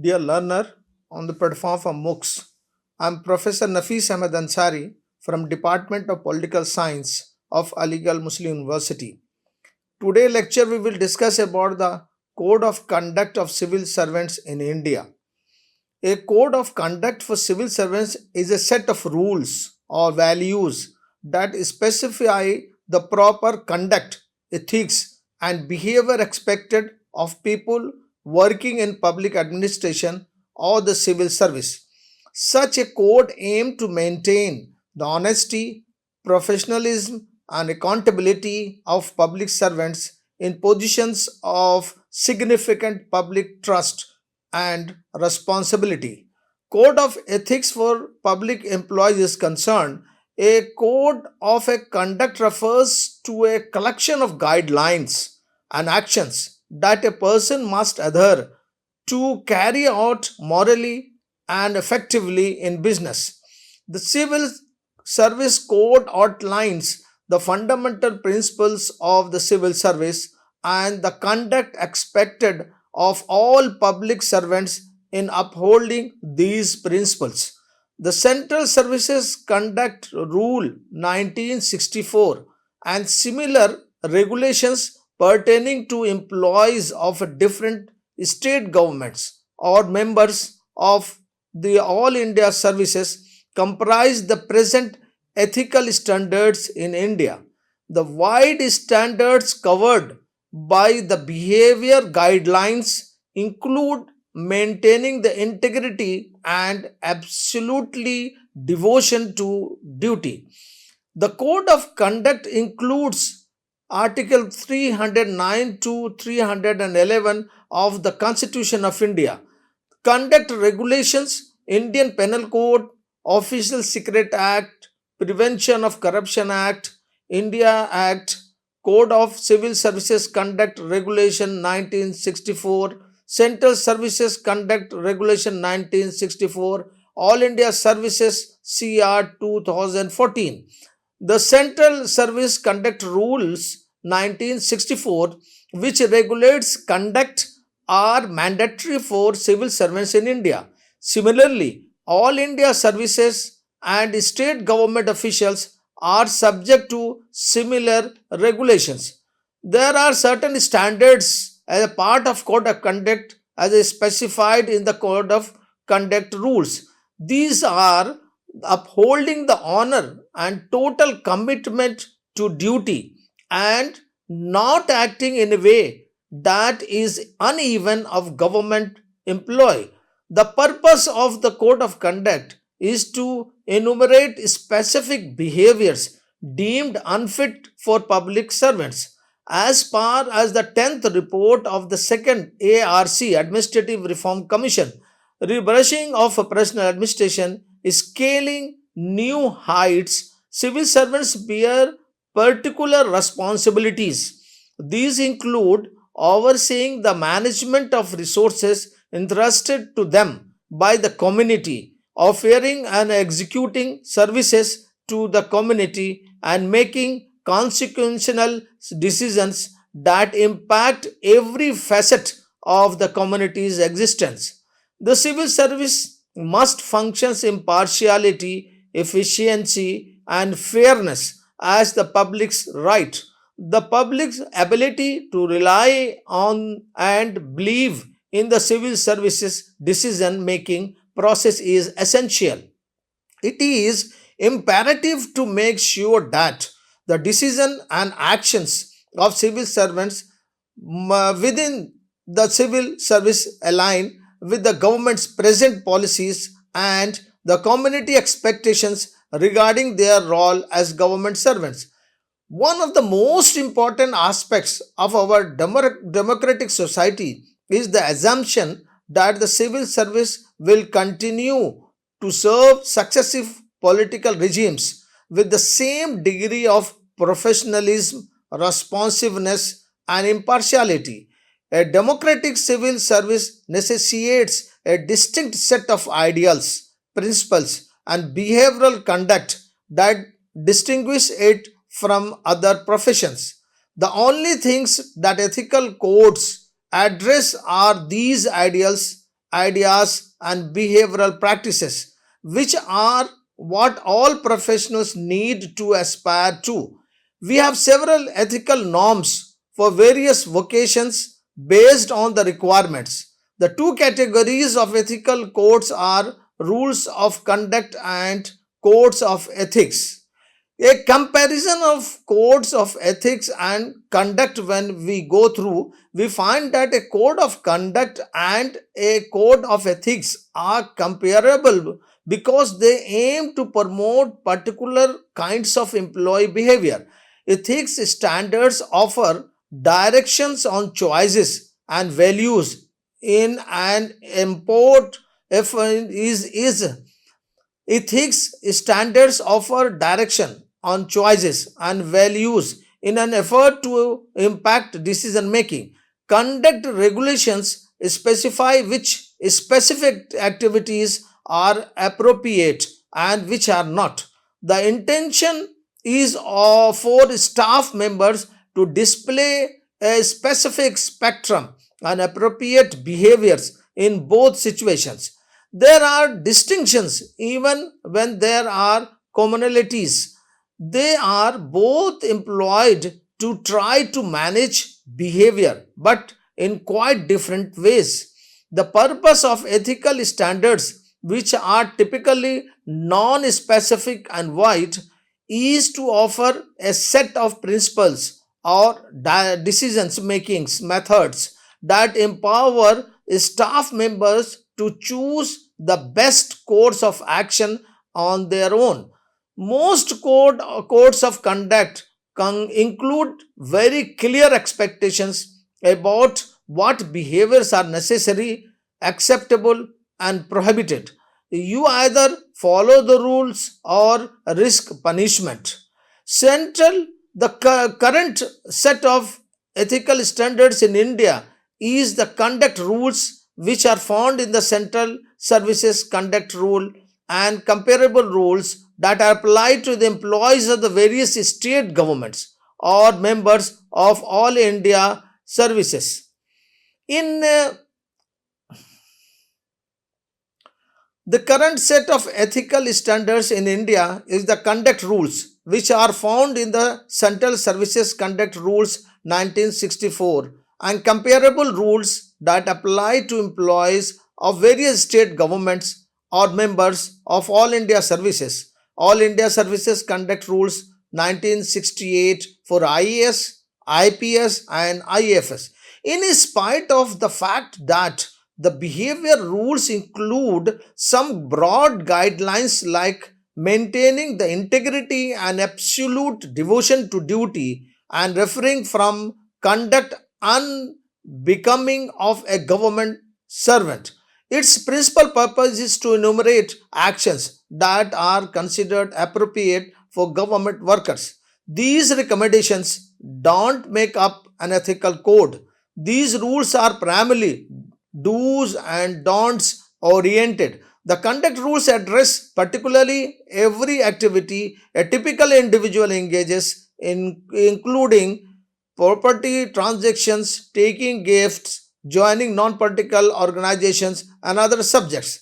Dear learner on the platform of MOOCs, I am Professor Nafis Ahmed Ansari from Department of Political Science of Aligarh Muslim University. Today lecture we will discuss about the Code of Conduct of Civil Servants in India. A code of conduct for civil servants is a set of rules or values that specify the proper conduct, ethics, and behavior expected of people working in public administration or the civil service. Such a code aims to maintain the honesty, professionalism, and accountability of public servants in positions of significant public trust and responsibility. Code of ethics for public employees is concerned. A code of a conduct refers to a collection of guidelines and actions that a person must adhere to carry out morally and effectively in business. The Civil Service Code outlines the fundamental principles of the civil service and the conduct expected of all public servants in upholding these principles. The Central Services Conduct Rule 1964 and similar regulations pertaining to employees of different state governments or members of the All India services comprise the present ethical standards in India. The wide standards covered by the behavior guidelines include maintaining the integrity and absolutely devotion to duty. The code of conduct includes Article 309 to 311 of the Constitution of India, conduct regulations, Indian Penal Code, Official Secret Act, Prevention of Corruption Act, India Act, Code of Civil Services Conduct Regulation 1964, Central Services Conduct Regulation 1964, All India Services CR 2014. The Central Service Conduct Rules 1964, which regulates conduct, are mandatory for civil servants in India. Similarly, all India services and state government officials are subject to similar regulations. There are certain standards as a part of code of conduct as is specified in the code of conduct rules. These are upholding the honor and total commitment to duty and not acting in a way that is uneven of government employee. The purpose of the code of conduct is to enumerate specific behaviors deemed unfit for public servants. As far as the 10th report of the second ARC Administrative Reform Commission, rebrushing of personal administration is scaling new heights, civil servants bear particular responsibilities. These include overseeing the management of resources entrusted to them by the community, offering and executing services to the community, and making consequential decisions that impact every facet of the community's existence. The civil service must function impartiality, efficiency, and fairness as the public's right. The public's ability to rely on and believe in the civil services decision making process is essential. It is imperative to make sure that the decision and actions of civil servants within the civil service align with the government's present policies and the community expectations regarding their role as government servants. One of the most important aspects of our democratic society is the assumption that the civil service will continue to serve successive political regimes with the same degree of professionalism, responsiveness, and impartiality. A democratic civil service necessitates a distinct set of ideals, principles, and behavioral conduct that distinguish it from other professions. The only things that ethical codes address are these ideals ideas, and behavioral practices, which are what all professionals need to aspire to. We have several ethical norms for various vocations based on the requirements. The two categories of ethical codes are rules of conduct and codes of ethics. A comparison of codes of ethics and conduct, when we go through, we find that a code of conduct and a code of ethics are comparable because they aim to promote particular kinds of employee behavior. Ethics standards offer directions on choices and values in an import if is ethics standards offer direction on choices and values in an effort to impact decision making. Conduct regulations specify which specific activities are appropriate and which are not. The intention is for staff members to display a specific spectrum and appropriate behaviors in both situations. There are distinctions even when there are commonalities. They are both employed to try to manage behavior, but in quite different ways. The purpose of ethical standards, which are typically non specific and wide, is to offer a set of principles or decisions making methods that empower staff members to choose the best course of action on their own. Most codes of conduct include very clear expectations about what behaviors are necessary, acceptable, and prohibited. You either follow the rules or risk punishment. Central, the current set of ethical standards in India is the conduct rules, which are found in the Central Services Conduct Rule, and comparable rules that are applied to the employees of the various state governments or members of all India services. In the current set of ethical standards in India is the conduct rules, which are found in the Central Services Conduct Rules 1964, and comparable rules that apply to employees of various state governments or members of All India Services. All India Services Conduct Rules 1968 for IAS, IPS, and IAFS. In spite of the fact that the behavior rules include some broad guidelines like maintaining the integrity and absolute devotion to duty and refraining from conduct unbecoming of a government servant. Its principal purpose is to enumerate actions that are considered appropriate for government workers. These recommendations don't make up an ethical code. These rules are primarily do's and don'ts oriented. The conduct rules address particularly every activity a typical individual engages in, including property transactions, taking gifts, joining non political organizations, and other subjects.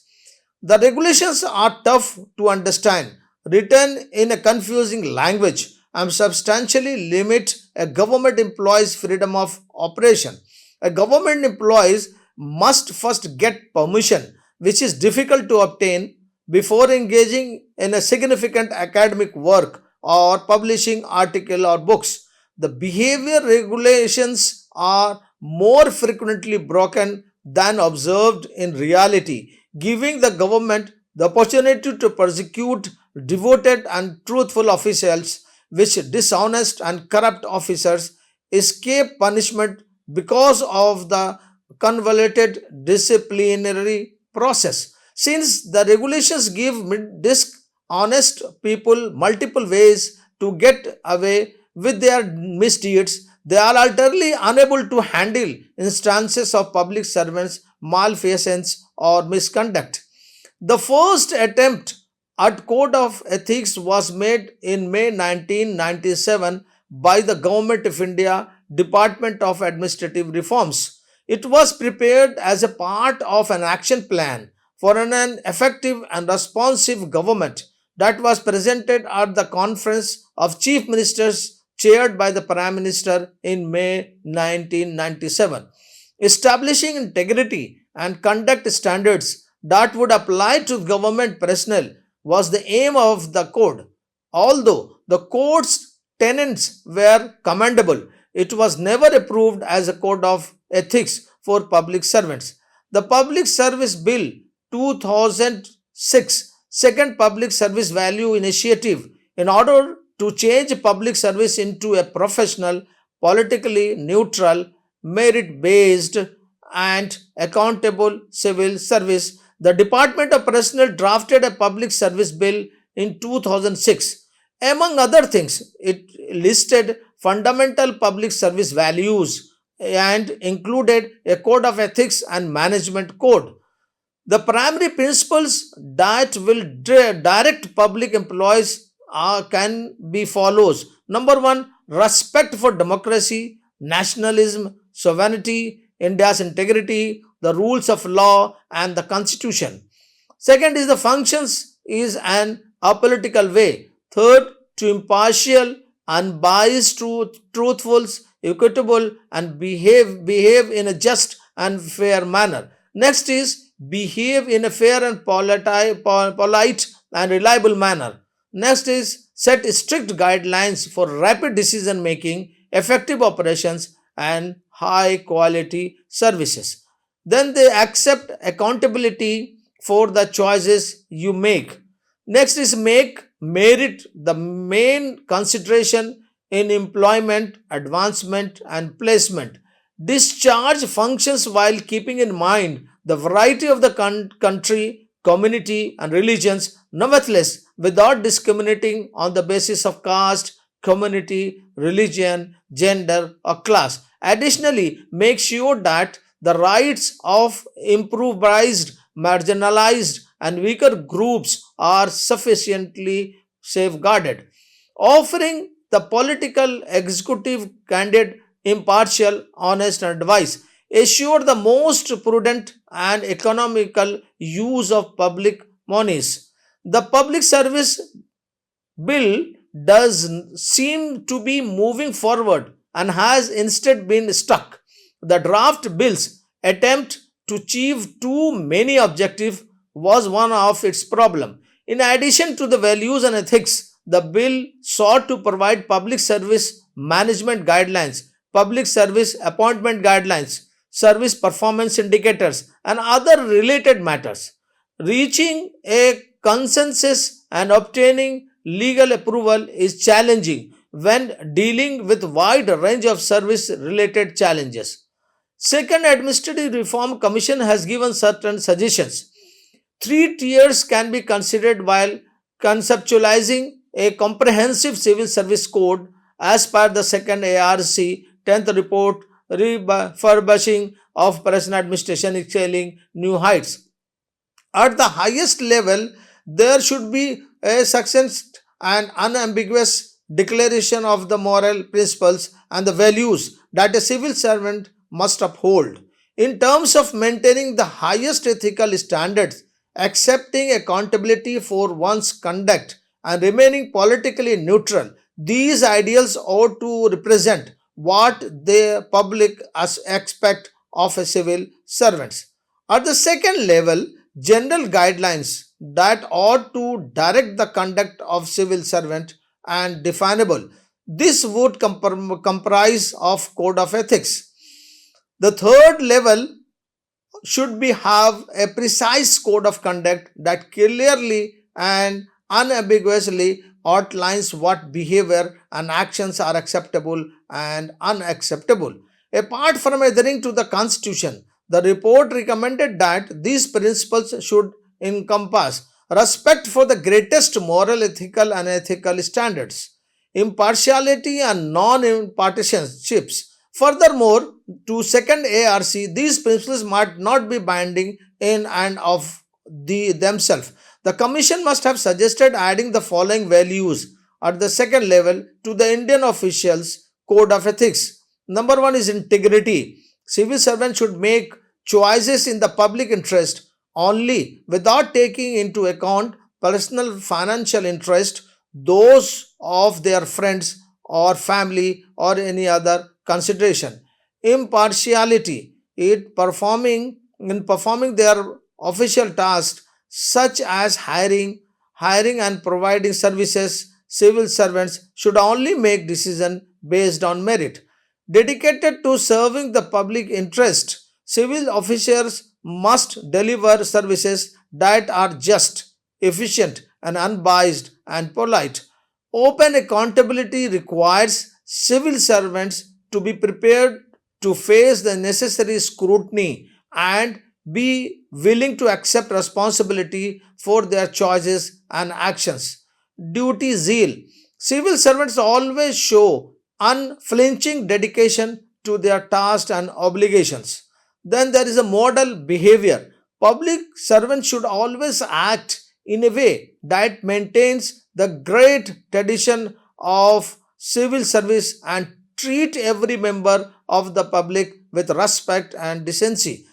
The regulations are tough to understand, written in a confusing language, and substantially limit a government employee's freedom of operation. A government employee must first get permission, which is difficult to obtain, before engaging in a significant academic work or publishing article or books. The behavior regulations are more frequently broken than observed in reality, giving the government the opportunity to prosecute devoted and truthful officials, which dishonest and corrupt officers escape punishment because of the convoluted disciplinary process. Since the regulations give dishonest people multiple ways to get away with their misdeeds, they are utterly unable to handle instances of public servants' malfeasance or misconduct. The first attempt at code of ethics was made in May 1997 by the Government of India Department of Administrative Reforms. It was prepared as a part of an action plan for an effective and responsive government that was presented at the Conference of Chief Ministers chaired by the Prime Minister in May 1997, establishing integrity and conduct standards that would apply to government personnel was the aim of the code. Although the code's tenets were commendable, it was never approved as a code of ethics for public servants. The Public Service Bill 2006, Second Public Service Value Initiative, in order to change public service into a professional, politically neutral, merit based, and accountable civil service, the Department of Personnel drafted a public service bill in 2006. Among other things, it listed fundamental public service values and included a code of ethics and management code. The primary principles that will direct public employees can be follows. Number one, respect for democracy, nationalism, sovereignty, India's integrity, the rules of law, and the constitution. Second is the functions is an apolitical way. Third, to impartial, unbiased, truthful, equitable, and behave in a just and fair manner. Next is behave in a fair and polite and reliable manner. Next is set strict guidelines for rapid decision making, effective operations, and high quality services. Then they accept accountability for the choices you make. Next is make merit the main consideration in employment, advancement, and placement. Discharge functions while keeping in mind the variety of the country, community, and religions, nevertheless, without discriminating on the basis of caste, community, religion, gender, or class. Additionally, make sure that the rights of impoverished, marginalized, and weaker groups are sufficiently safeguarded. Offering the political executive candid, impartial, honest advice. Assure the most prudent and economical use of public monies. The public service bill does seem to be moving forward and has instead been stuck. The draft bill's attempt to achieve too many objectives was one of its problems. In addition to the values and ethics, the bill sought to provide public service management guidelines, public service appointment guidelines, service performance indicators, and other related matters. Reaching a consensus and obtaining legal approval is challenging when dealing with wide range of service related challenges. Second, Administrative Reform Commission has given certain suggestions. Three tiers can be considered while conceptualizing a comprehensive civil service code as per the second ARC 10th report refurbishing of present administration excelling new heights. At the highest level, there should be a succinct and unambiguous declaration of the moral principles and the values that a civil servant must uphold. In terms of maintaining the highest ethical standards, accepting accountability for one's conduct, and remaining politically neutral, these ideals ought to represent what the public expect of a civil servant. At the second level, general guidelines that ought to direct the conduct of civil servant and definable. This would comprise of code of ethics. The third level should be have a precise code of conduct that clearly and unambiguously outlines what behavior and actions are acceptable and unacceptable. Apart from adhering to the Constitution, the report recommended that these principles should encompass respect for the greatest moral, ethical, and ethical standards, impartiality, and non-partisanships. Furthermore, to second ARC, these principles might not be binding in and of themselves. The Commission must have suggested adding the following values at the second level to the Indian officials code of ethics. Number one is integrity. Civil servants should make choices in the public interest only without taking into account personal financial interest, those of their friends or family or any other consideration. Impartiality in performing their official tasks such as hiring and providing services. Civil servants should only make decisions based on merit. Dedicated to serving the public interest, civil officers must deliver services that are just, efficient, and unbiased and polite. Open accountability requires civil servants to be prepared to face the necessary scrutiny and be willing to accept responsibility for their choices and actions. Duty zeal. Civil servants always show unflinching dedication to their tasks and obligations. Then there is a model behavior. Public servants should always act in a way that maintains the great tradition of civil service and treat every member of the public with respect and decency.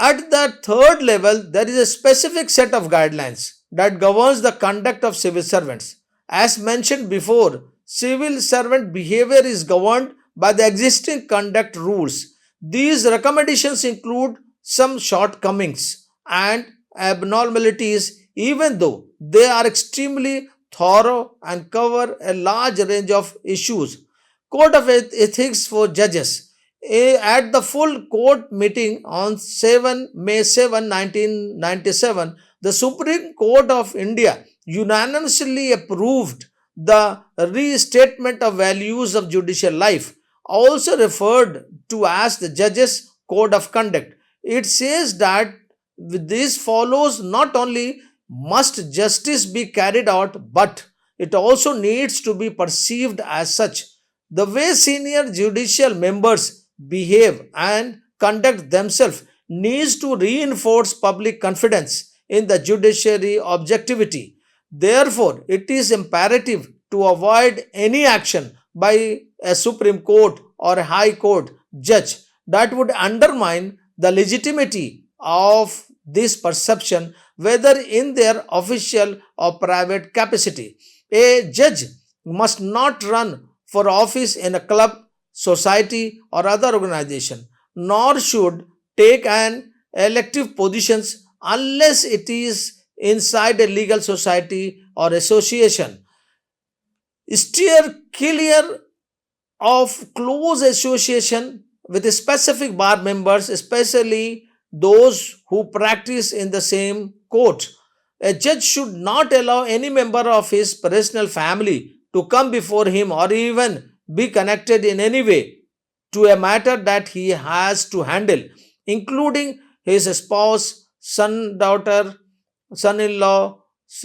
At the third level, there is a specific set of guidelines that governs the conduct of civil servants. As mentioned before, civil servant behavior is governed by the existing conduct rules. These recommendations include some shortcomings and abnormalities, even though they are extremely thorough and cover a large range of issues. Code of Ethics for Judges. At the full court meeting on May 7, 1997, the Supreme Court of India unanimously approved the restatement of values of judicial life, also referred to as the Judges' Code of Conduct. It says that this follows not only must justice be carried out, but it also needs to be perceived as such. The way senior judicial members behave and conduct themselves needs to reinforce public confidence in the judiciary objectivity. Therefore, it is imperative to avoid any action by a Supreme Court or a High Court judge that would undermine the legitimacy of this perception, whether in their official or private capacity. A judge must not run for office in a club, society, or other organization, nor should take an elective positions unless it is inside a legal society or association. Steer clear of close association with specific bar members, especially those who practice in the same court. A judge should not allow any member of his personal family to come before him or even be connected in any way to a matter that he has to handle, including his spouse, son in law,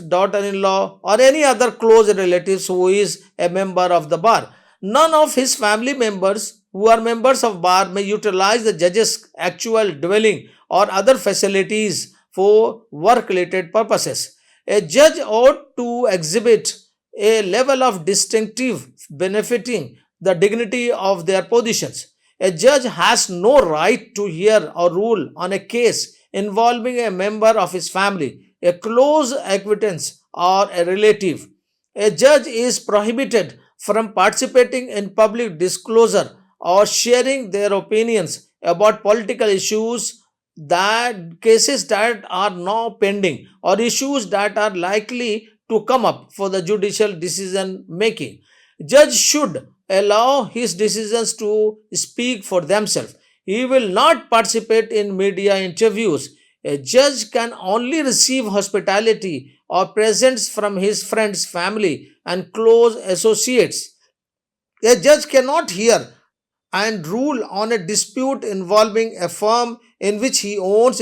daughter in law, or any other close relatives who is a member of the bar. None of his family members who are members of bar may utilize the judge's actual dwelling or other facilities for work related purposes. A judge ought to exhibit a level of distinctive benefiting the dignity of their positions. A judge has no right to hear or rule on a case involving a member of his family, a close acquaintance, or a relative. A judge is prohibited from participating in public disclosure or sharing their opinions about political issues, that cases that are now pending or issues that are likely to come up for the judicial decision making. Judge should allow his decisions to speak for themselves. He will not participate in media interviews. A judge can only receive hospitality or presents from his friends, family, and close associates. A judge cannot hear and rule on a dispute involving a firm in which he owns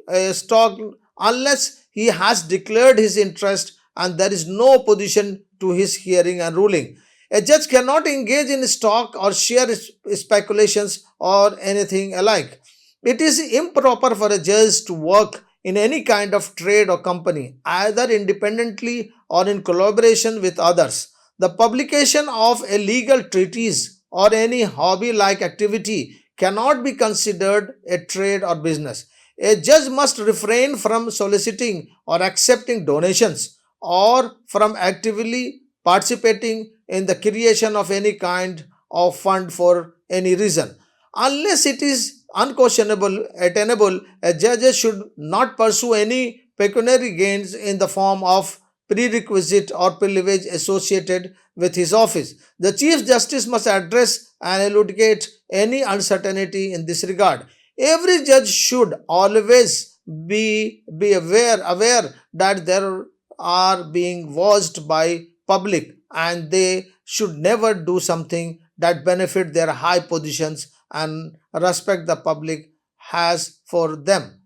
a stock unless he has declared his interest and there is no opposition to his hearing and ruling. A judge cannot engage in stock or share speculations or anything alike. It is improper for a judge to work in any kind of trade or company, either independently or in collaboration with others. The publication of a legal treatise or any hobby like activity cannot be considered a trade or business. A judge must refrain from soliciting or accepting donations or from actively participating in the creation of any kind of fund for any reason. Unless it is unquestionable, attainable, a judge should not pursue any pecuniary gains in the form of prerequisite or privilege associated with his office. The Chief Justice must address and elucidate any uncertainty in this regard. Every judge should always be aware that they are being watched by public, and they should never do something that benefit their high positions and respect the public has for them.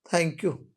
Thank you.